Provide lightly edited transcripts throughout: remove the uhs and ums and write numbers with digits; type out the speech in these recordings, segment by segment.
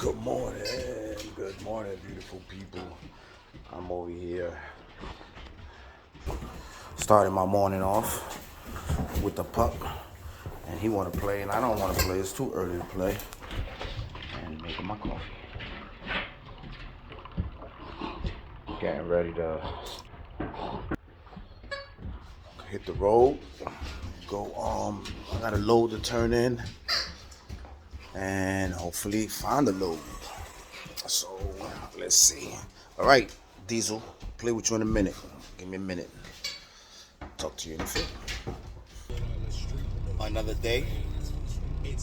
Good morning, beautiful people. I'm over here starting my morning off with the pup, and he want to play, and I don't want to play. It's too early to play. And making my coffee, getting ready to hit the road. Go. I got a load to turn in, and hopefully find a load. So let's see. All right, Diesel, play with you in a minute. Give me a minute. Talk to you in a few. Another day in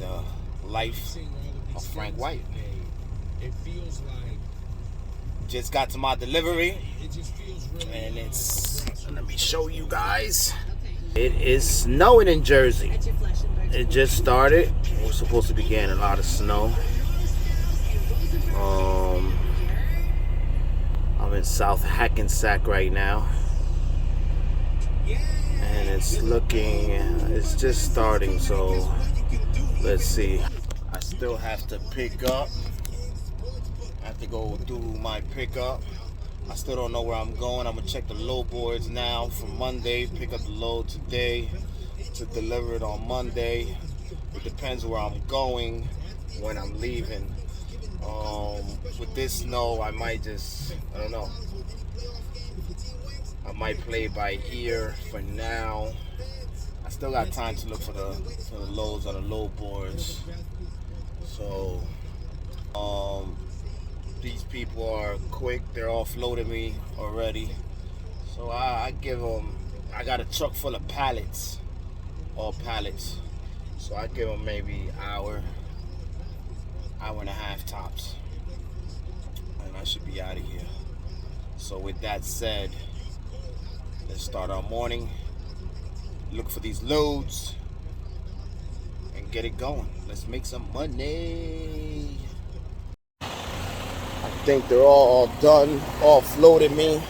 the life of Frank White. It feels like just got to my delivery, and it's, let me show you guys. It is snowing in Jersey. It just started. We're supposed to be getting a lot of snow. I'm in South Hackensack right now, and it's just starting, so let's see. I still have to pick up. I have to go do my pickup. I still don't know where I'm going. I'm gonna check the load boards now for Monday, pick up the load today to deliver it on Monday. It depends where I'm going when I'm leaving. With this snow, I might just, I don't know. I might play it by ear for now. I still got time to look for the loads on the load boards. So, these people are quick. They're offloading me already. So I give them, I got a truck full of pallets, all pallets. So I give them maybe hour and a half tops, and I should be out of here. So with that said, let's start our morning, look for these loads, and get it going. Let's make some money. I think they're all done, offloaded me.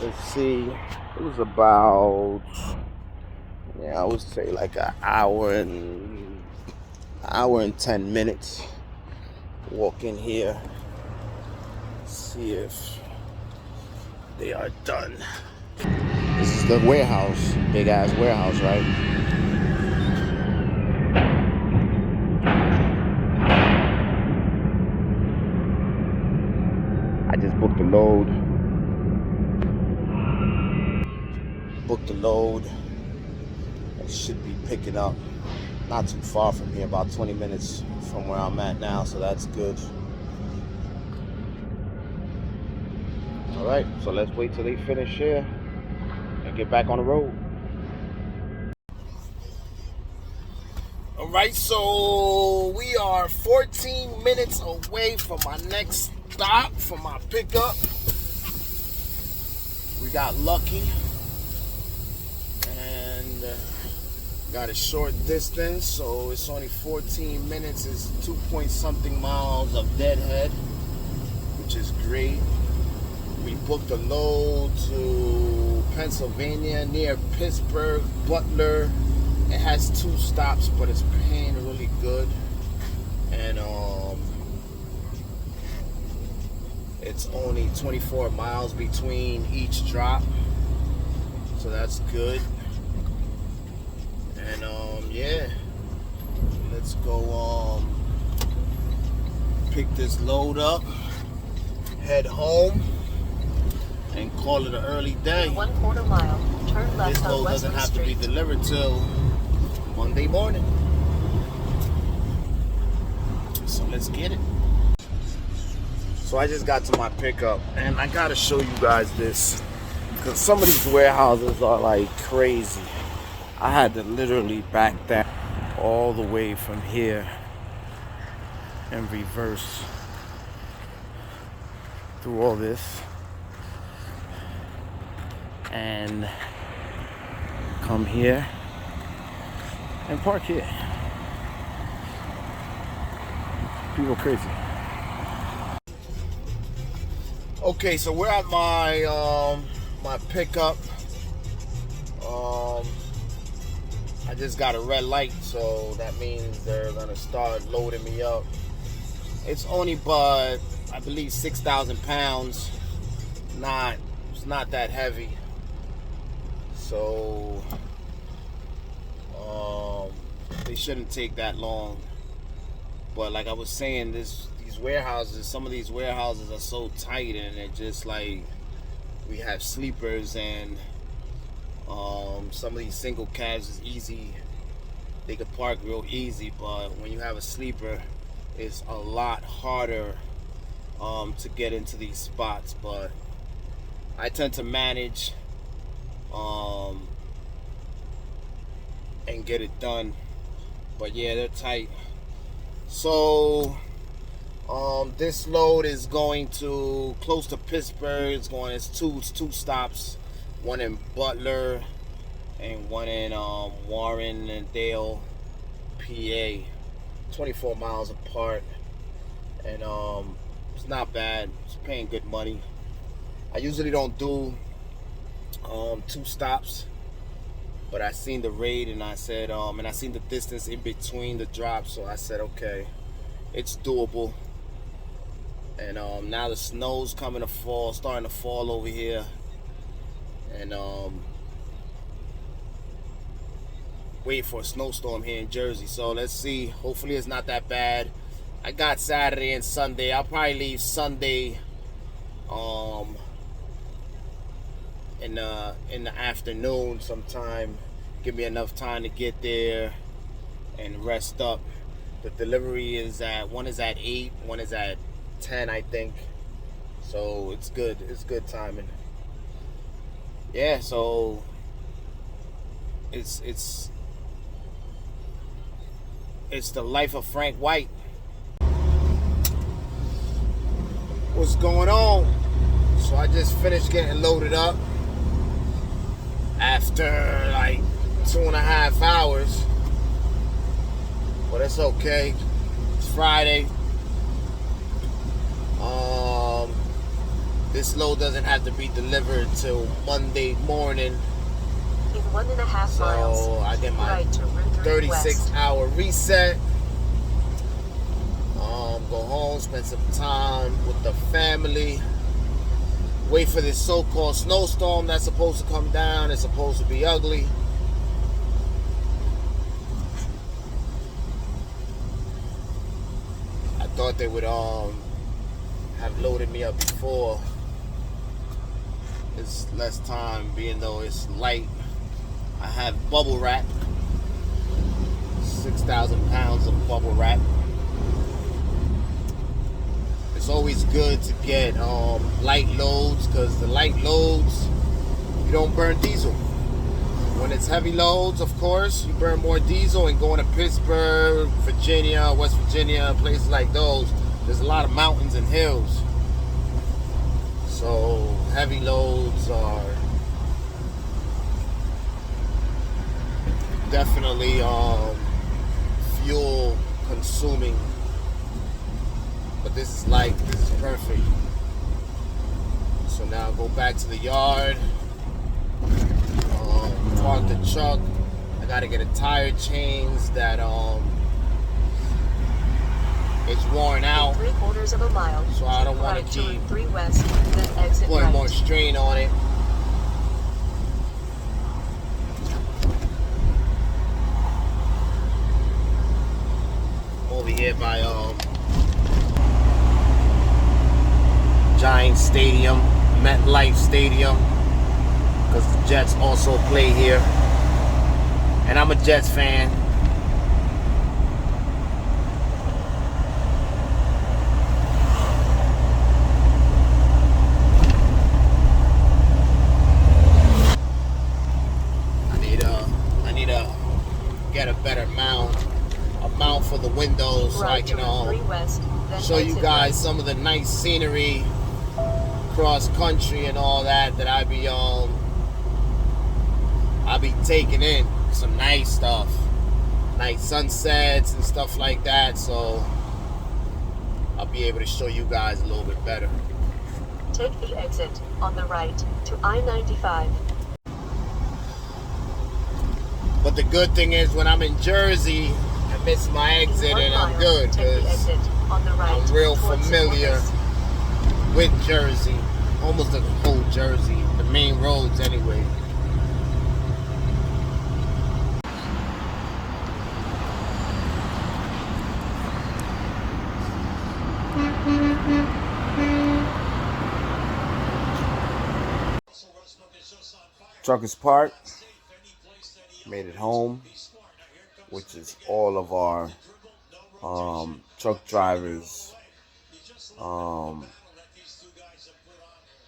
Let's see, it was about, I would say like an hour and 10 minutes. Walk in here, see if they are done. This is the warehouse, big ass warehouse, right? I just booked the load. It should be picking up not too far from here, about 20 minutes from where I'm at now, so that's good. All right, so let's wait till they finish here and get back on the road. All right, so we are 14 minutes away from my next stop for my pickup. We got lucky and got a short distance, so it's only 14 minutes. It's 2 point something miles of deadhead, which is great. We booked a load to Pennsylvania near Pittsburgh, Butler. It has 2 stops, but it's paying really good. And it's only 24 miles between each drop, so that's good. And yeah, let's go pick this load up, head home, and call it an early day. 1/4 mile, turn left. This load doesn't have to be delivered till Monday morning. So let's get it. So I just got to my pickup, and I gotta show you guys this, because some of these warehouses are like crazy. I had to literally back that all the way from here and reverse through all this and come here and park here. People crazy. Okay, so we're at my my pickup. I just got a red light, so that means they're gonna start loading me up. It's only but I believe 6,000 pounds. It's not that heavy. So they shouldn't take that long. But like I was saying, these warehouses, some of these warehouses are so tight, and it just like we have sleepers, and some of these single cabs is easy. They could park real easy, but when you have a sleeper, it's a lot harder to get into these spots. But I tend to manage and get it done. But yeah, they're tight. So this load is going to close to Pittsburgh. It's two stops, one in Butler and one in Warren and Dale, PA. 24 miles apart, and it's not bad. It's paying good money. I usually don't do 2 stops, but I seen the rate, and I said and I seen the distance in between the drops, so I said okay, it's doable. And now the snow's starting to fall over here, and wait for a snowstorm here in Jersey. So let's see. Hopefully it's not that bad. I got Saturday and Sunday. I'll probably leave Sunday in the afternoon sometime. Give me enough time to get there and rest up. The delivery is one is at 8, one is at 10, I think. So it's good. It's good timing. Yeah, so it's the life of Frank White. What's going on? So I just finished getting loaded up after like 2.5 hours, but it's okay. It's Friday. This load doesn't have to be delivered till Monday morning. In 1.5 miles, So I get my right to Route 3 West. 36-hour reset. Go home, spend some time with the family. Wait for this so-called snowstorm that's supposed to come down. It's supposed to be ugly. I thought they would have loaded me up before. It's less time, being though it's light. I have bubble wrap, 6,000 pounds of bubble wrap. It's always good to get light loads, because the light loads, you don't burn diesel. When it's heavy loads, of course, you burn more diesel. And going to Pittsburgh, Virginia, West Virginia, places like those, there's a lot of mountains and hills. So heavy loads are definitely fuel consuming. But this is perfect. So now I'll go back to the yard, park the truck. I gotta get a tire change that it's worn out. 3/4 mile. So I don't want right to keep Route 3 West, then exit putting right. more strain on it. Over here by Giants Stadium, MetLife Stadium, because the Jets also play here, and I'm a Jets fan. I need to get a better mount for the windows, so I Right to can Route 3 West, then show you exit guys right. some of the nice scenery cross country and all that I be taking in. Some nice stuff, nice sunsets and stuff like that, so I'll be able to show you guys a little bit better. Take the exit on the right to I-95. But the good thing is when I'm in Jersey, I miss my exit and I'm good Take the because exit on the right I'm real towards familiar St. with Jersey. Almost the whole Jersey, the main roads anyway. Truckers Park, made it home, which is all of our truck drivers.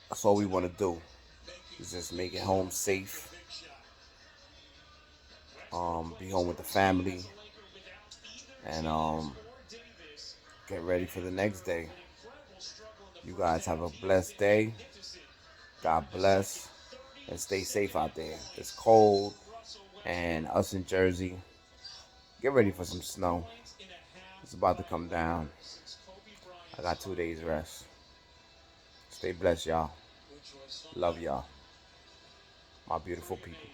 That's all we want to do is just make it home safe. Be home with the family and get ready for the next day. You guys have a blessed day. God bless and stay safe out there. It's cold and us in Jersey, get ready for some snow. It's about to come down. I got 2 days rest. Stay blessed, y'all. Love y'all. My beautiful people.